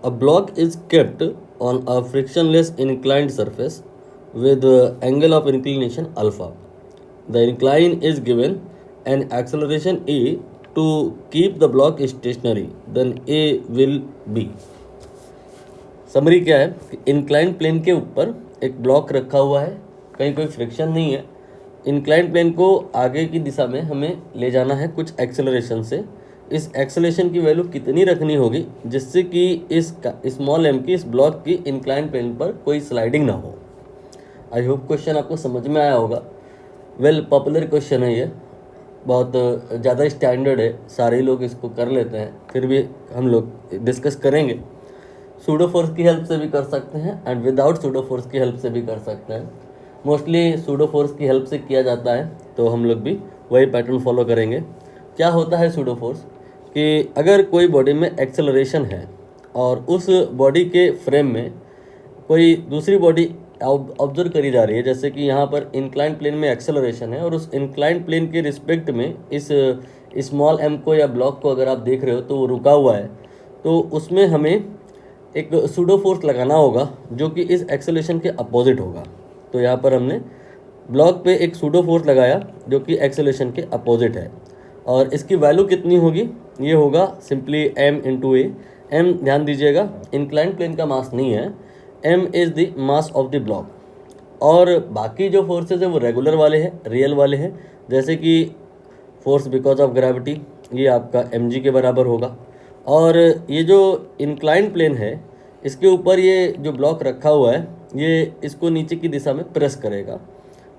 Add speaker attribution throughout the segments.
Speaker 1: A block is kept on a frictionless inclined surface with angle of inclination alpha. The incline is given an acceleration a to keep the block stationary. Then a will be. Summary क्या है कि incline plane के ऊपर एक block रखा हुआ है, कहीं कोई फ्रिक्शन नहीं है। इंक्लाइन प्लेन को आगे की दिशा में हमें ले जाना है कुछ एक्सेलरेशन से। इस एक्सेलरेशन की वैल्यू कितनी रखनी होगी जिससे कि इस स्मॉल एम की इस ब्लॉक की इंक्लाइन प्लेन पर कोई स्लाइडिंग ना हो। आई होप क्वेश्चन आपको समझ में आया होगा। वेल पॉपुलर क्वेश्चन है ये, बहुत ज़्यादा स्टैंडर्ड है, सारे लोग इसको कर लेते हैं, फिर भी हम लोग डिस्कस करेंगे। सूडो फोर्स की हेल्प से भी कर सकते हैं एंड विदाउट सूडो फोर्स की हेल्प से भी कर सकते हैं। मोस्टली सूडो फोर्स की हेल्प से किया जाता है, तो हम लोग भी वही पैटर्न फॉलो करेंगे। क्या होता है सूडो फोर्स कि अगर कोई बॉडी में एक्सेलरेशन है और उस बॉडी के फ्रेम में कोई दूसरी बॉडी ऑब्जर्व करी जा रही है, जैसे कि यहाँ पर इंक्लाइन प्लेन में एक्सेलरेशन है और उस इंक्लाइन प्लेन के रिस्पेक्ट में इस स्मॉल एम को या ब्लॉक को अगर आप देख रहे हो तो वो रुका हुआ है, तो उसमें हमें एक सूडो फोर्स लगाना होगा जो कि इस एक्सेलरेशन के अपोजिट होगा। तो यहाँ पर हमने ब्लॉक पे एक सूडो फोर्स लगाया जो कि एक्सेलरेशन के अपोजिट है, और इसकी वैल्यू कितनी होगी, ये होगा सिंपली m इंटू ए। एम ध्यान दीजिएगा इंक्लाइन प्लेन का मास नहीं है, m is the mass of the block. और बाकी जो फोर्सेज है वो रेगुलर वाले हैं, रियल वाले हैं, जैसे कि फोर्स बिकॉज ऑफ ग्रेविटी, ये आपका mg के बराबर होगा। और ये जो इंक्लाइन प्लेन है इसके ऊपर ये जो ब्लॉक रखा हुआ है ये इसको नीचे की दिशा में प्रेस करेगा।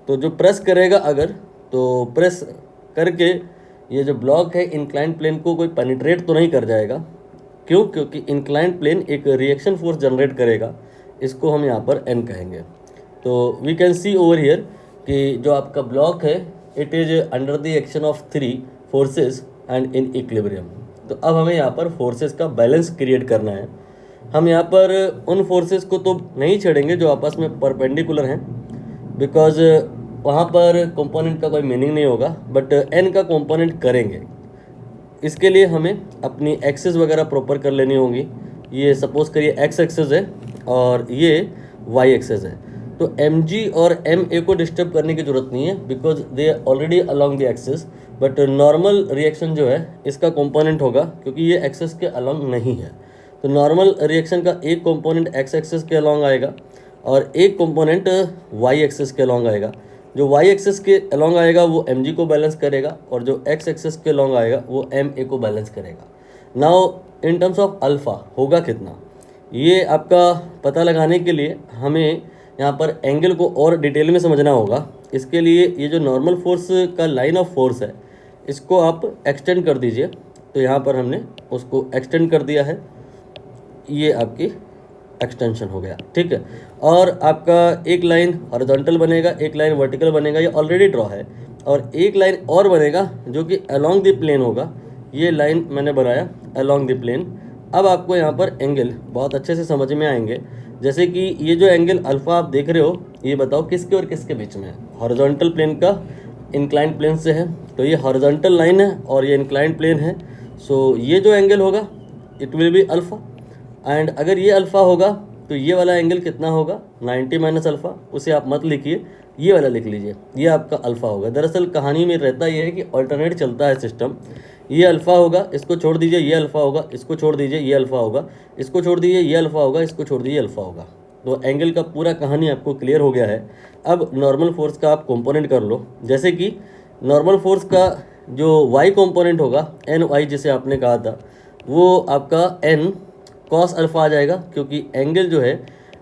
Speaker 1: तो जो प्रेस करेगा अगर, तो प्रेस करके ये जो ब्लॉक है इंक्लाइन प्लेन को कोई पेनिट्रेट तो नहीं कर जाएगा। क्यों? क्योंकि इंक्लाइन प्लेन एक रिएक्शन फोर्स जनरेट करेगा, इसको हम यहाँ पर n कहेंगे। तो we can see over here कि जो आपका ब्लॉक है it is under the action of 3 forces and in equilibrium. तो अब हमें यहाँ पर फोर्सेस का बैलेंस क्रिएट करना है। हम यहाँ पर उन फोर्सेस को तो नहीं छेड़ेंगे जो आपस में परपेंडिकुलर हैं, बिकॉज वहाँ पर कंपोनेंट का कोई मीनिंग नहीं होगा, बट n का कंपोनेंट करेंगे। इसके लिए हमें अपनी एक्सेस वगैरह प्रॉपर कर लेनी होगी। ये सपोज करिए x एक्सेस है और ये y एक्सेस है, तो mg और ma को डिस्टर्ब करने की ज़रूरत नहीं है because they already along the axis. But normal reaction जो है इसका कंपोनेंट होगा क्योंकि ये एक्सेस के अलॉन्ग नहीं है। तो नॉर्मल रिएक्शन का एक कंपोनेंट x एक्सेस के अलॉन्ग आएगा और एक कंपोनेंट y एक्सेस के अलॉन्ग आएगा। जो y एक्सेस के अलॉन्ग आएगा वो mg को बैलेंस करेगा और जो x एक्सेस के अलॉन्ग आएगा वो ma को बैलेंस करेगा। Now in terms of alpha होगा कितना, ये आपका पता लगाने के लिए हमें यहाँ पर एंगल को और डिटेल में समझना होगा। इसके लिए ये जो नॉर्मल फोर्स का लाइन ऑफ फोर्स है इसको आप एक्सटेंड कर दीजिए। तो यहाँ पर हमने उसको एक्सटेंड कर दिया है, ये आपकी एक्सटेंशन हो गया, ठीक है। और आपका एक लाइन हॉरिजॉन्टल बनेगा, एक लाइन वर्टिकल बनेगा, ये ऑलरेडी ड्रॉ है, और एक लाइन और बनेगा जो कि अलोंग द प्लेन होगा। ये लाइन मैंने बनाया अलोंग द प्लेन। अब आपको यहाँ पर एंगल बहुत अच्छे से समझ में आएंगे, जैसे कि ये जो एंगल अल्फ़ा आप देख रहे हो, ये बताओ किसके और किसके बीच में है। हॉरिजॉन्टल प्लेन का इंक्लाइन प्लेन से है, तो ये हॉरिजॉन्टल लाइन है और ये इंक्लाइन प्लेन है। सो ये जो एंगल होगा it will be alpha, and अगर ये अल्फ़ा होगा तो ये वाला एंगल कितना होगा, 90 माइनस अल्फ़ा। उसे आप मत लिखिए, ये वाला लिख लीजिए, ये आपका अल्फ़ा होगा। दरअसल कहानी में रहता ये है कि ऑल्टरनेट चलता है सिस्टम। ये अल्फ़ा होगा, इसको छोड़ दीजिए, ये अल्फ़ा होगा, इसको छोड़ दीजिए, ये अल्फ़ा होगा, इसको छोड़ दीजिए, ये अल्फ़ा होगा, इसको छोड़ दीजिए, अल्फ़ा होगा। तो एंगल का पूरा कहानी आपको क्लियर हो गया है। अब नॉर्मल फोर्स का आप कंपोनेंट कर लो, जैसे कि नॉर्मल फोर्स का जो y कंपोनेंट होगा एन वाई जिसे आपने कहा था, वो आपका n कॉस अल्फ़ा आ जाएगा, क्योंकि एंगल जो है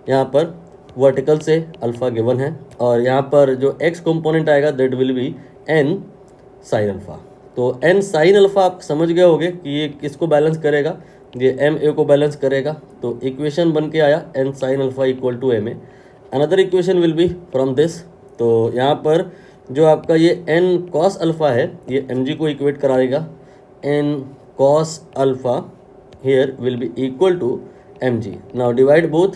Speaker 1: यहाँ पर वर्टिकल से अल्फ़ा गिवन है, और यहाँ पर जो x कंपोनेंट आएगा that will be n sine alpha. तो n साइन अल्फ़ा आप समझ गए होंगे कि ये किसको बैलेंस करेगा, ये ma को बैलेंस करेगा। तो इक्वेशन बन के आया n sine alpha equal to ma। Another equation will be from this. तो यहाँ पर जो आपका ये n कॉस अल्फ़ा है ये mg को इक्वेट कराएगा, n cos alpha here will be equal to mg। now divide both,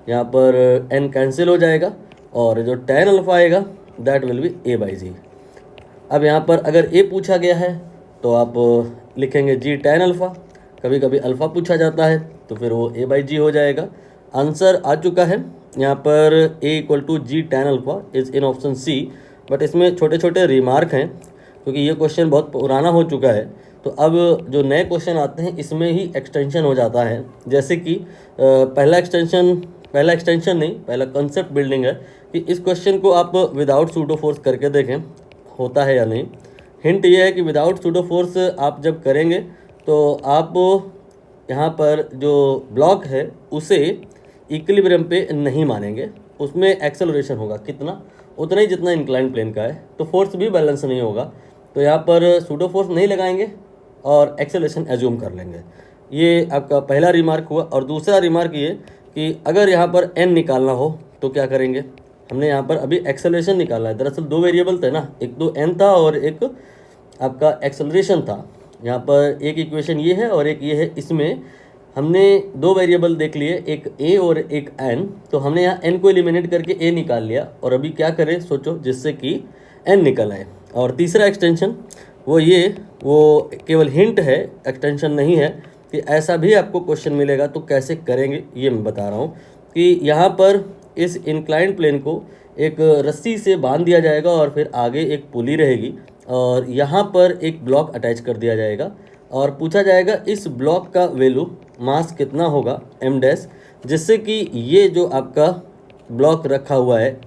Speaker 1: यहाँ पर n कैंसिल हो जाएगा और जो tan अल्फ़ा आएगा that will be a by g। अब यहाँ पर अगर a पूछा गया है तो आप लिखेंगे g tan अल्फ़ा। कभी कभी अल्फ़ा पूछा जाता है तो फिर वो a बाई जी हो जाएगा। आंसर आ चुका है यहाँ पर a equal to g tan alpha is in option C. But इसमें छोटे छोटे रिमार्क हैं क्योंकि ये क्वेश्चन बहुत पुराना हो चुका है, तो अब जो नए क्वेश्चन आते हैं इसमें ही एक्सटेंशन हो जाता है। जैसे कि पहला एक्सटेंशन नहीं, पहला कंसेप्ट बिल्डिंग है कि इस क्वेश्चन को आप विदाउट सूडो फोर्स करके देखें होता है या नहीं। हिंट ये है कि विदाउट सूडो फोर्स आप जब करेंगे तो आप यहाँ पर जो ब्लॉक है उसे इक्विलिब्रियम पे नहीं मानेंगे, उसमें एक्सेलरेशन होगा कितना, उतना ही जितना इंक्लाइन प्लेन का है, तो फोर्स भी बैलेंस नहीं होगा। तो यहाँ पर सूडो फोर्स नहीं लगाएंगे और एक्सेलरेशन एज्यूम कर लेंगे। ये आपका पहला रिमार्क हुआ। और दूसरा रिमार्क ये कि अगर यहाँ पर n निकालना हो तो क्या करेंगे। हमने यहाँ पर अभी एक्सेलरेशन निकालना है, दरअसल दो वेरिएबल थे ना, एक तो n था और एक आपका एक्सेलरेशन था। यहाँ पर एक इक्वेशन ये है और एक ये है, इसमें हमने दो वेरिएबल देख लिए, एक a और एक n। तो हमने यहाँ n को एलिमिनेट करके a निकाल लिया और अभी क्या करें सोचो जिससे कि n निकल आए। और तीसरा एक्सटेंशन वो केवल हिंट है, एक्सटेंशन नहीं है, कि ऐसा भी आपको क्वेश्चन मिलेगा तो कैसे करेंगे ये मैं बता रहा हूँ। कि यहाँ पर इस इंक्लाइंड प्लेन को एक रस्सी से बांध दिया जाएगा और फिर आगे एक पुली रहेगी और यहाँ पर एक ब्लॉक अटैच कर दिया जाएगा और पूछा जाएगा इस ब्लॉक का वैल्यू मास कितना होगा m डैश, जिससे कि ये जो आपका ब्लॉक रखा हुआ है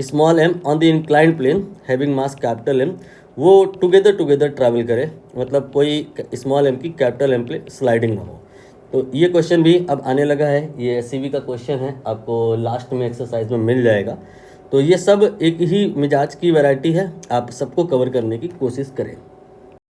Speaker 1: small m on the inclined plane having mass capital M, वो टुगेदर ट्रैवल करे, मतलब कोई स्मॉल m की कैपिटल M पे स्लाइडिंग ना हो। तो ये क्वेश्चन भी अब आने लगा है, ये एससीबी का क्वेश्चन है, आपको लास्ट में एक्सरसाइज में मिल जाएगा। तो ये सब एक ही मिजाज की वैरायटी है, आप सबको कवर करने की कोशिश करें।